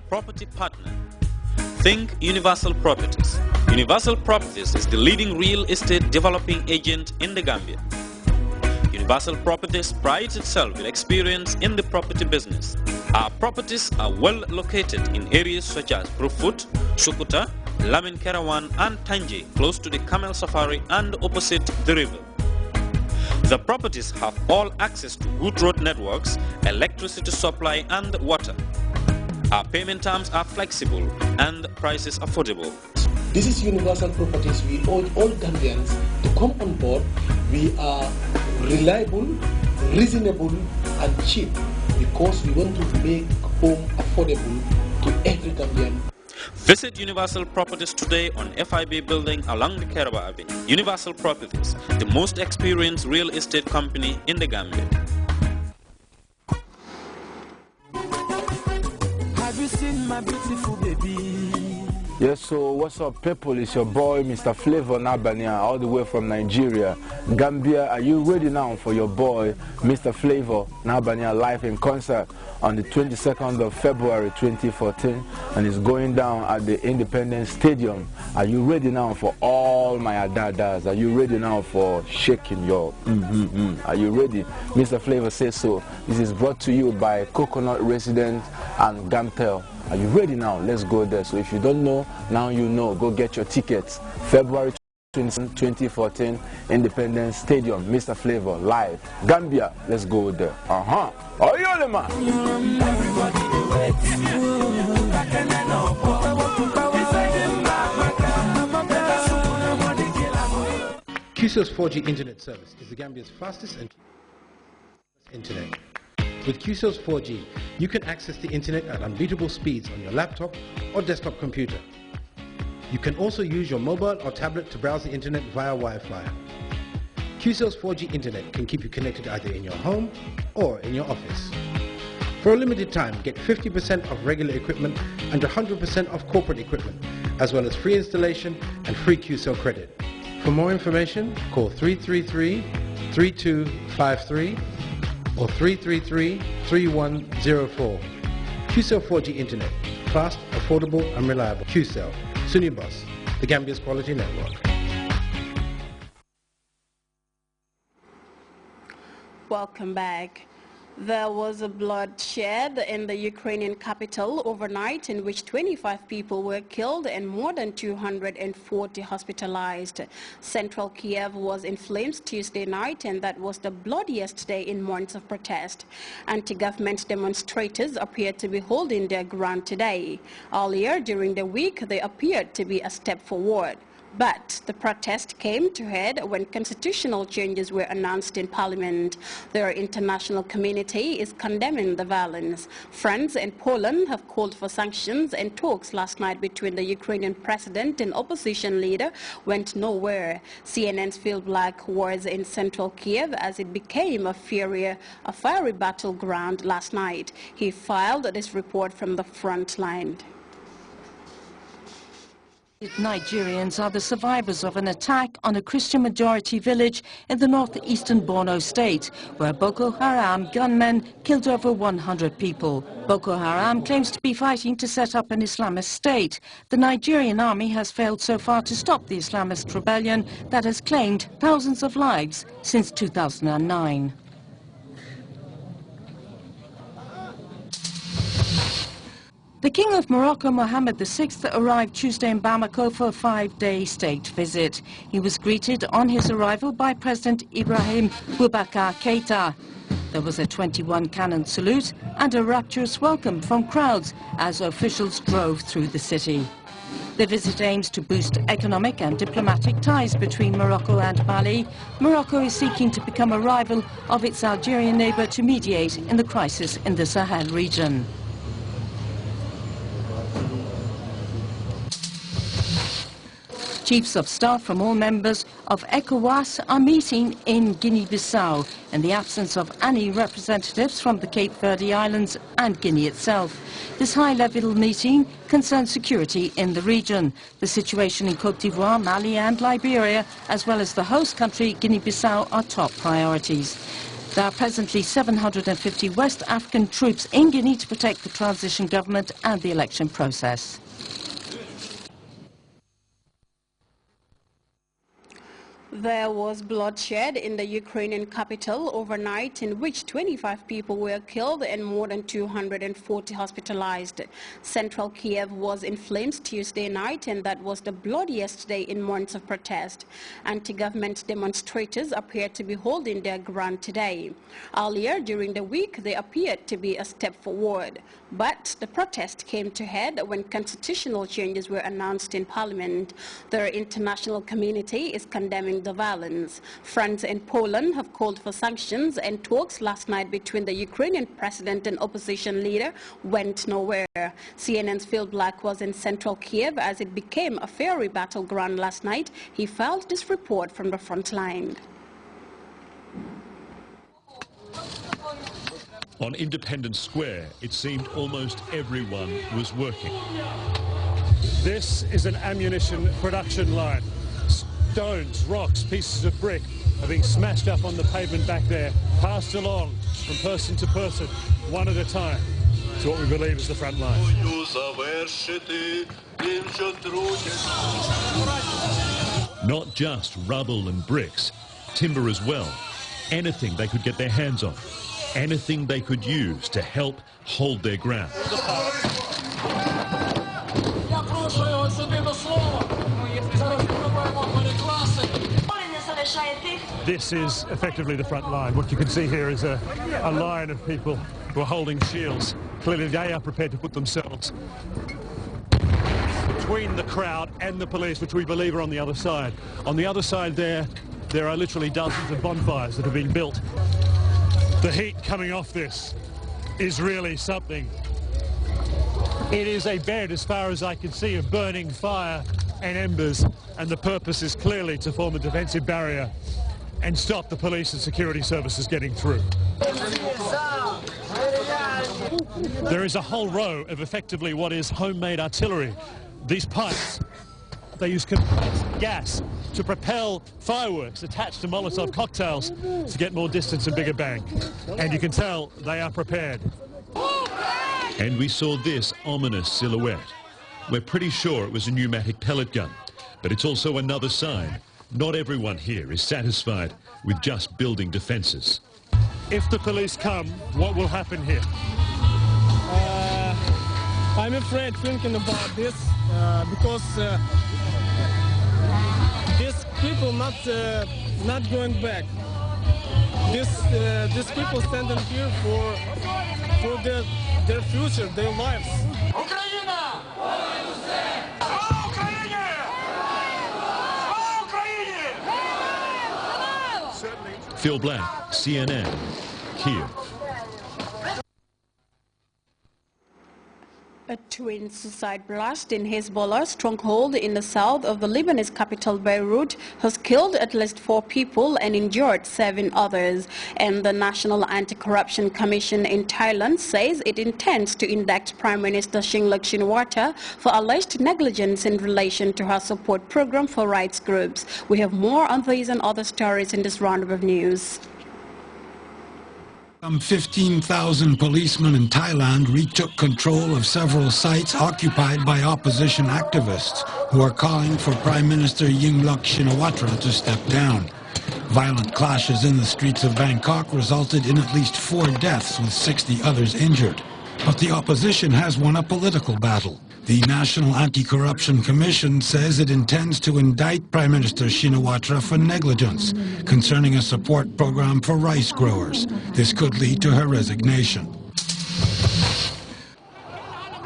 property partner. Think Universal Properties. Universal Properties is the leading real estate developing agent in the Gambia. Universal Properties prides itself with experience in the property business. Our properties are well located in areas such as Brufut, Shukuta, Lamin Kerawan and Tanji, close to the Camel Safari and opposite the river. The properties have all access to good road networks, electricity supply and water. Our payment terms are flexible and prices affordable. This is Universal Properties. We urge all Gambians to come on board. We are reliable, reasonable and cheap because we want to make home affordable to every Gambian. Visit Universal Properties today on FIB building along the Keraba Avenue. Universal Properties, the most experienced real estate company in the Gambia. Have you seen my beautiful baby? Yes, so what's up people, it's your boy Mr. Flavor Nabania, all the way from Nigeria. Gambia, are you ready now for your boy Mr. Flavor Nabania live in concert on the 22nd of February 2014 and it's going down at the Independence Stadium. Are you ready now for all my adadas? Are you ready now for shaking your Are you ready? Mr. Flavor says so. This is brought to you by Coconut Resident and Gamtel. Are you ready now? Let's go there. So if you don't know, now you know. Go get your tickets. February 2014, Independence Stadium, Mr. Flavor, live. Gambia, let's go there. Oh, yeah, man. QCell's 4G internet service is the Gambia's fastest and internet. With QCell's 4G, you can access the internet at unbeatable speeds on your laptop or desktop computer. You can also use your mobile or tablet to browse the internet via Wi-Fi. QCell's 4G internet can keep you connected either in your home or in your office. For a limited time, get 50% off regular equipment and 100% off corporate equipment, as well as free installation and free QCell credit. For more information, call 333-3253 or 333-3104. QCell 4G Internet. Fast, affordable and reliable. QCell. Sunibus, the Gambia's quality network. Welcome back. There was a bloodshed in the Ukrainian capital overnight in which 25 people were killed and more than 240 hospitalized. Central Kiev was in flames Tuesday night, and that was the bloodiest day in months of protest. Anti-government demonstrators appeared to be holding their ground today. Earlier during the week, they appeared to be a step forward. But the protest came to a head when constitutional changes were announced in Parliament. The international community is condemning the violence. France and Poland have called for sanctions, and talks last night between the Ukrainian president and opposition leader went nowhere. CNN's field black wars in central Kiev as it became a fiery battleground last night. He filed this report from the front line. Nigerians are the survivors of an attack on a Christian-majority village in the northeastern Borno state, where Boko Haram gunmen killed over 100 people. Boko Haram claims to be fighting to set up an Islamist state. The Nigerian army has failed so far to stop the Islamist rebellion that has claimed thousands of lives since 2009. The King of Morocco, Mohammed VI, arrived Tuesday in Bamako for a 5-day state visit. He was greeted on his arrival by President Ibrahim Boubacar Keïta. There was a 21-cannon salute and a rapturous welcome from crowds as officials drove through the city. The visit aims to boost economic and diplomatic ties between Morocco and Mali. Morocco is seeking to become a rival of its Algerian neighbor to mediate in the crisis in the Sahel region. Chiefs of staff from all members of ECOWAS are meeting in Guinea-Bissau in the absence of any representatives from the Cape Verde Islands and Guinea itself. This high-level meeting concerns security in the region. The situation in Côte d'Ivoire, Mali and Liberia, as well as the host country Guinea-Bissau, are top priorities. There are presently 750 West African troops in Guinea to protect the transition government and the election process. There was bloodshed in the Ukrainian capital overnight, in which 25 people were killed and more than 240 hospitalized. Central Kiev was in flames Tuesday night, and that was the bloodiest day in months of protest. Anti-government demonstrators appeared to be holding their ground today. Earlier during the week, they appeared to be a step forward. But the protest came to a head when constitutional changes were announced in Parliament. The international community is condemning the violence. France and Poland have called for sanctions, and talks last night between the Ukrainian president and opposition leader went nowhere. CNN's Phil Black was in central Kiev as it became a fiery battleground last night. He filed this report from the front line. On Independence Square, it seemed almost everyone was working. This is an ammunition production line. Stones, rocks, pieces of brick are being smashed up on the pavement back there, passed along from person to person, one at a time, to what we believe is the front line. Not just rubble and bricks, timber as well. Anything they could get their hands on. Anything they could use to help hold their ground. This is effectively the front line. What you can see here is a line of people who are holding shields. Clearly they are prepared to put themselves between the crowd and the police, which we believe are on the other side. On the other side there are literally dozens of bonfires that are being built. The heat coming off this is really something. It is a bed, as far as I can see, of burning fire and embers, and the purpose is clearly to form a defensive barrier and stop the police and security services getting through. There is a whole row of effectively what is homemade artillery. These pipes, they use compressed gas to propel fireworks attached to Molotov cocktails to get more distance and bigger bang. And you can tell they are prepared. And we saw this ominous silhouette. We're pretty sure it was a pneumatic pellet gun, but it's also another sign. Not everyone here is satisfied with just building defences. If the police come, what will happen here? I'm afraid thinking about this because these people not going back. These people standing here for their future, their lives. Phil Black, CNN, Kiev. A twin suicide blast in Hezbollah's stronghold in the south of the Lebanese capital Beirut has killed at least 4 people and injured 7 others. And the National Anti-Corruption Commission in Thailand says it intends to indict Prime Minister Yingluck Shinawatra for alleged negligence in relation to her support program for rights groups. We have more on these and other stories in this roundup of news. Some 15,000 policemen in Thailand retook control of several sites occupied by opposition activists who are calling for Prime Minister Yingluck Shinawatra to step down. Violent clashes in the streets of Bangkok resulted in at least 4 deaths with 60 others injured. But the opposition has won a political battle. The National Anti-Corruption Commission says it intends to indict Prime Minister Shinawatra for negligence concerning a support program for rice growers. This could lead to her resignation.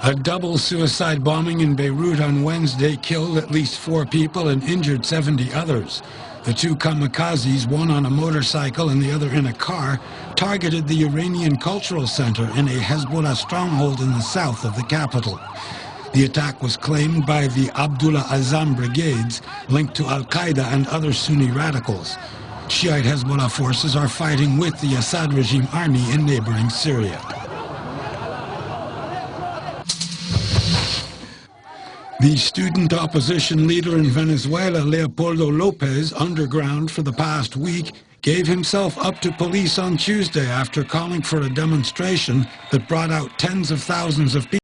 A double suicide bombing in Beirut on Wednesday killed at least 4 people and injured 70 others. The 2 kamikazes, one on a motorcycle and the other in a car, targeted the Iranian Cultural Center in a Hezbollah stronghold in the south of the capital. The attack was claimed by the Abdullah Azam brigades linked to Al-Qaeda and other Sunni radicals. Shiite Hezbollah forces are fighting with the Assad regime army in neighboring Syria. The student opposition leader in Venezuela, Leopoldo Lopez, underground for the past week, gave himself up to police on Tuesday after calling for a demonstration that brought out tens of thousands of people.